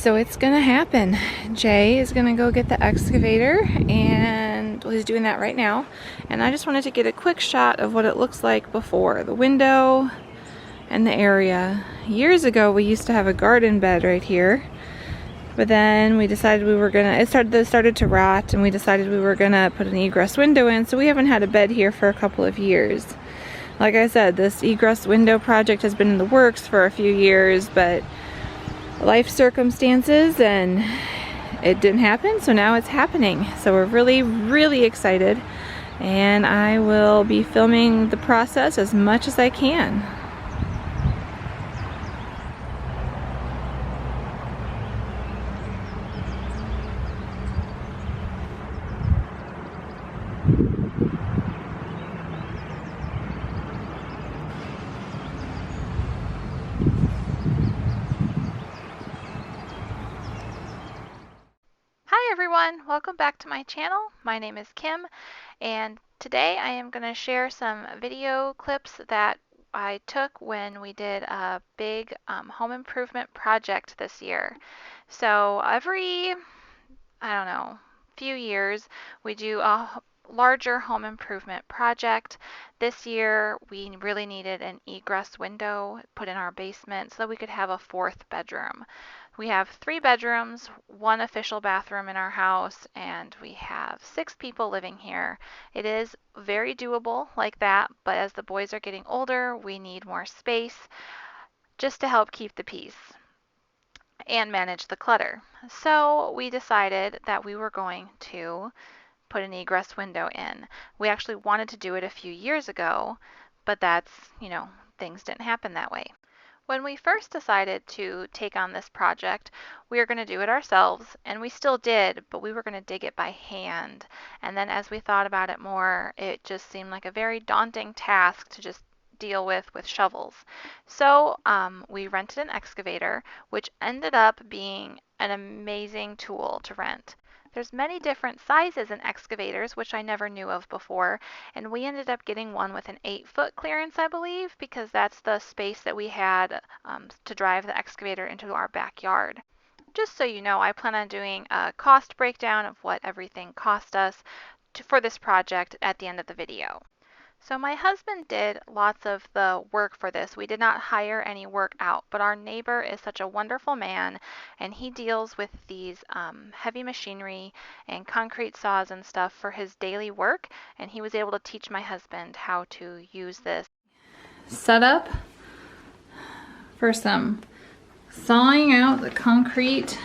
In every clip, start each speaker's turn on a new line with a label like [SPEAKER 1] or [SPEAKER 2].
[SPEAKER 1] So it's gonna happen. Jay is gonna go get the excavator, and well, he's doing that right now. And I just wanted to get a quick shot of what it looks like before. The window and the area. Years ago we used to have a garden bed right here, but then we decided we were gonna, it started to rot, and we decided we were gonna put an egress window in, so we haven't had a bed here for a couple of years. Like I said, this egress window project has been in the works for a few years, but life circumstances and it didn't happen, so now it's happening. So we're really excited, and I will be filming the process as much as I can. Hi everyone, welcome back to my channel. My name is Kim, and today I am going to share some video clips that I took when we did a big home improvement project this year. So every, I don't know, few years we do a larger home improvement project. This year we really needed an egress window put in our basement so that we could have a fourth bedroom. We have 3 bedrooms, 1 official bathroom in our house, and we have 6 people living here. It is very doable like that, but as the boys are getting older, we need more space just to help keep the peace and manage the clutter. So we decided that we were going to put an egress window in. We actually wanted to do it a few years ago, but that's, things didn't happen that way. When we first decided to take on this project, we were going to do it ourselves, and we still did, but we were going to dig it by hand. And then as we thought about it more, it just seemed like a very daunting task to just deal with shovels. So we rented an excavator, which ended up being an amazing tool to rent. There's many different sizes in excavators, which I never knew of before, and we ended up getting one with an 8-foot clearance, I believe, because that's the space that we had to drive the excavator into our backyard. Just so you know, I plan on doing a cost breakdown of what everything cost us for this project at the end of the video. So my husband did lots of the work for this. We did not hire any work out, but our neighbor is such a wonderful man, and he deals with these heavy machinery and concrete saws and stuff for his daily work, and he was able to teach my husband how to use this. Set up for some sawing out the concrete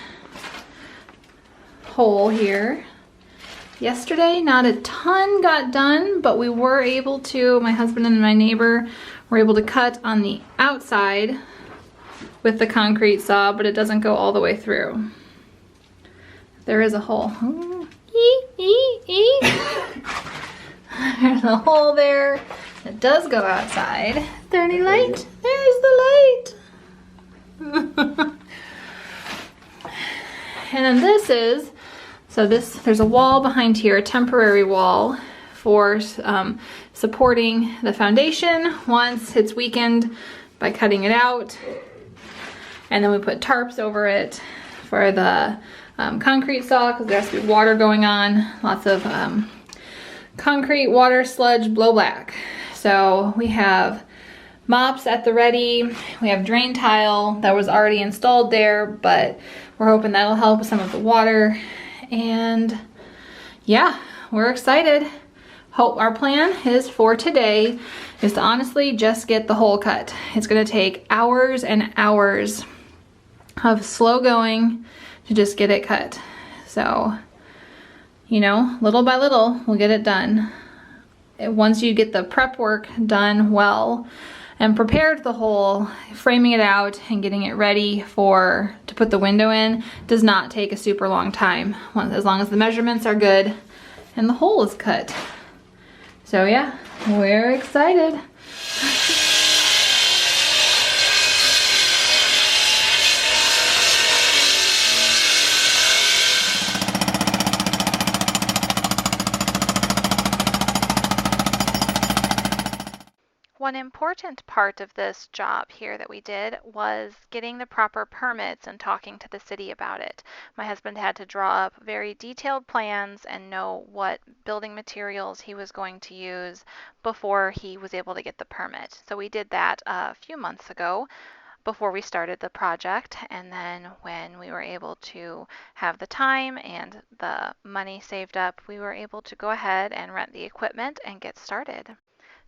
[SPEAKER 1] hole here. Yesterday, not a ton got done, but we were able to, my husband and my neighbor were able to cut on the outside with the concrete saw, but it doesn't go all the way through. There is a hole. There's a hole there. It does go outside. Is there any light? There's the light. And then this is, there's a wall behind here, a temporary wall for supporting the foundation once it's weakened by cutting it out. And then we put tarps over it for the concrete saw, because there has to be water going on. Lots of concrete, water, sludge, blow black. So we have mops at the ready. We have drain tile that was already installed there, but we're hoping that'll help with some of the water. And yeah, we're excited. Our plan is for today is to honestly just get the hole cut. It's gonna take hours and hours of slow going to just get it cut. So, little by little, we'll get it done. Once you get the prep work done well and prepared the hole, framing it out and getting it ready to put the window in does not take a super long time, as long as the measurements are good and the hole is cut. So yeah, we're excited. One important part of this job here that we did was getting the proper permits and talking to the city about it. My husband had to draw up very detailed plans and know what building materials he was going to use before he was able to get the permit. So we did that a few months ago before we started the project, and then when we were able to have the time and the money saved up, we were able to go ahead and rent the equipment and get started.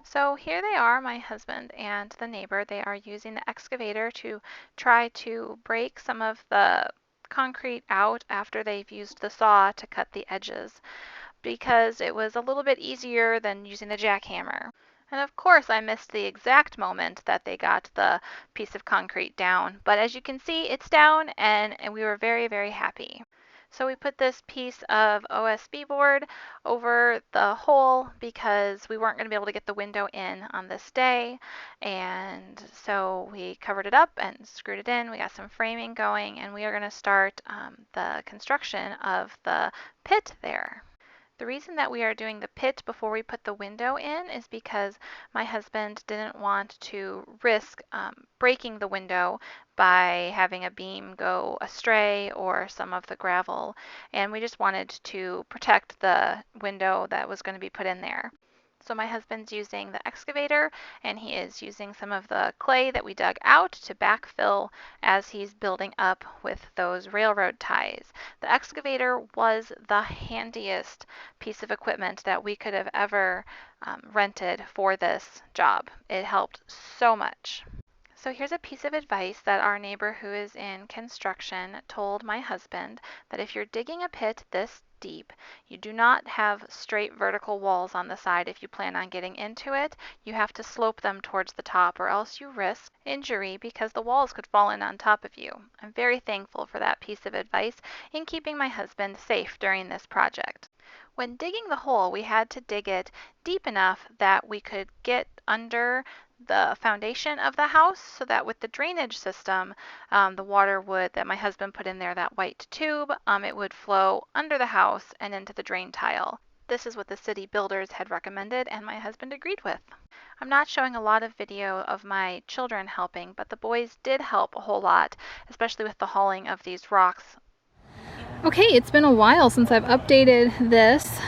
[SPEAKER 1] So here they are, my husband and the neighbor. They are using the excavator to try to break some of the concrete out after they've used the saw to cut the edges, because it was a little bit easier than using the jackhammer. And of course, I missed the exact moment that they got the piece of concrete down. But as you can see, it's down, and we were very, very happy. So we put this piece of OSB board over the hole because we weren't going to be able to get the window in on this day. And so we covered it up and screwed it in. We got some framing going, and we are going to start the construction of the pit there. The reason that we are doing the pit before we put the window in is because my husband didn't want to risk breaking the window by having a beam go astray or some of the gravel, and we just wanted to protect the window that was going to be put in there. So my husband's using the excavator, and he is using some of the clay that we dug out to backfill as he's building up with those railroad ties. The excavator was the handiest piece of equipment that we could have ever rented for this job. It helped so much. So here's a piece of advice that our neighbor who is in construction told my husband, that if you're digging a pit this deep, you do not have straight vertical walls on the side if you plan on getting into it. You have to slope them towards the top, or else you risk injury because the walls could fall in on top of you. I'm very thankful for that piece of advice in keeping my husband safe during this project. When digging the hole, we had to dig it deep enough that we could get under the foundation of the house, so that with the drainage system, the water would, that my husband put in there, that white tube, it would flow under the house and into the drain tile. This is what the city builders had recommended and my husband agreed with. I'm not showing a lot of video of my children helping, but the boys did help a whole lot, especially with the hauling of these rocks.
[SPEAKER 2] Okay, it's been a while since I've updated this.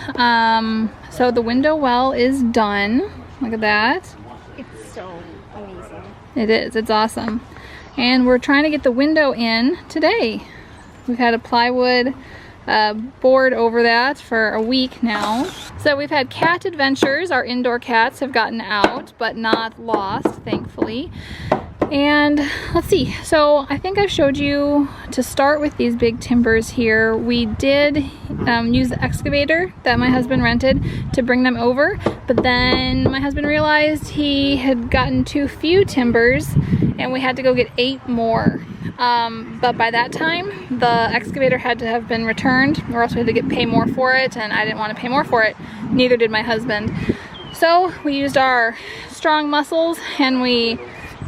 [SPEAKER 2] So the window well is done. Look at that.
[SPEAKER 3] It's so amazing.
[SPEAKER 2] It is. It's awesome. And we're trying to get the window in today. We've had a plywood board over that for a week now. So we've had cat adventures. Our indoor cats have gotten out, but not lost, thankfully. And let's see, so I think I've showed you, to start with these big timbers here, we did use the excavator that my husband rented to bring them over, but then my husband realized he had gotten too few timbers and we had to go get 8 more. But by that time, the excavator had to have been returned, or else we had to pay more for it, and I didn't want to pay more for it. Neither did my husband. So we used our strong muscles and we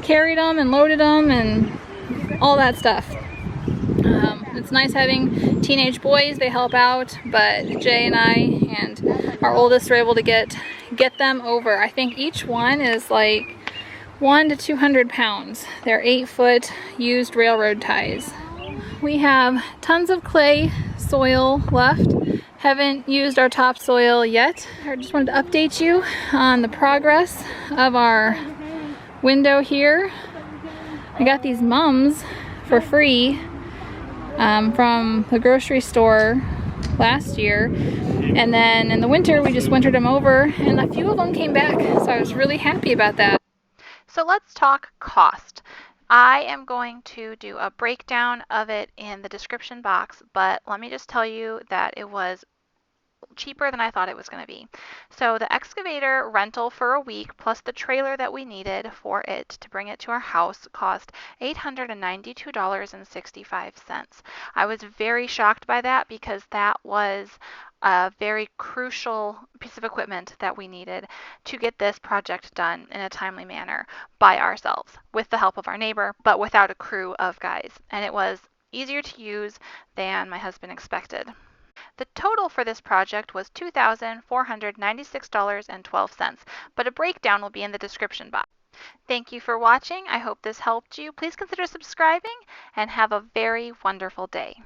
[SPEAKER 2] carried them and loaded them and all that stuff. It's nice having teenage boys, they help out, but Jay and I and our oldest are able to get them over. I think each one is like 100 to 200 pounds. They're 8-foot used railroad ties. We have tons of clay soil left. Haven't used our topsoil yet. I just wanted to update you on the progress of our window here. I got these mums for free from the grocery store last year, and then in the winter we just wintered them over, and a few of them came back, so I was really happy about that.
[SPEAKER 1] So let's talk cost. I am going to do a breakdown of it in the description box, but let me just tell you that it was cheaper than I thought it was going to be. So the excavator rental for a week plus the trailer that we needed for it to bring it to our house cost $892.65. I was very shocked by that because that was a very crucial piece of equipment that we needed to get this project done in a timely manner by ourselves, with the help of our neighbor, but without a crew of guys. And it was easier to use than my husband expected. The total for this project was $2,496.12, but a breakdown will be in the description box. Thank you for watching. I hope this helped you. Please consider subscribing and have a very wonderful day.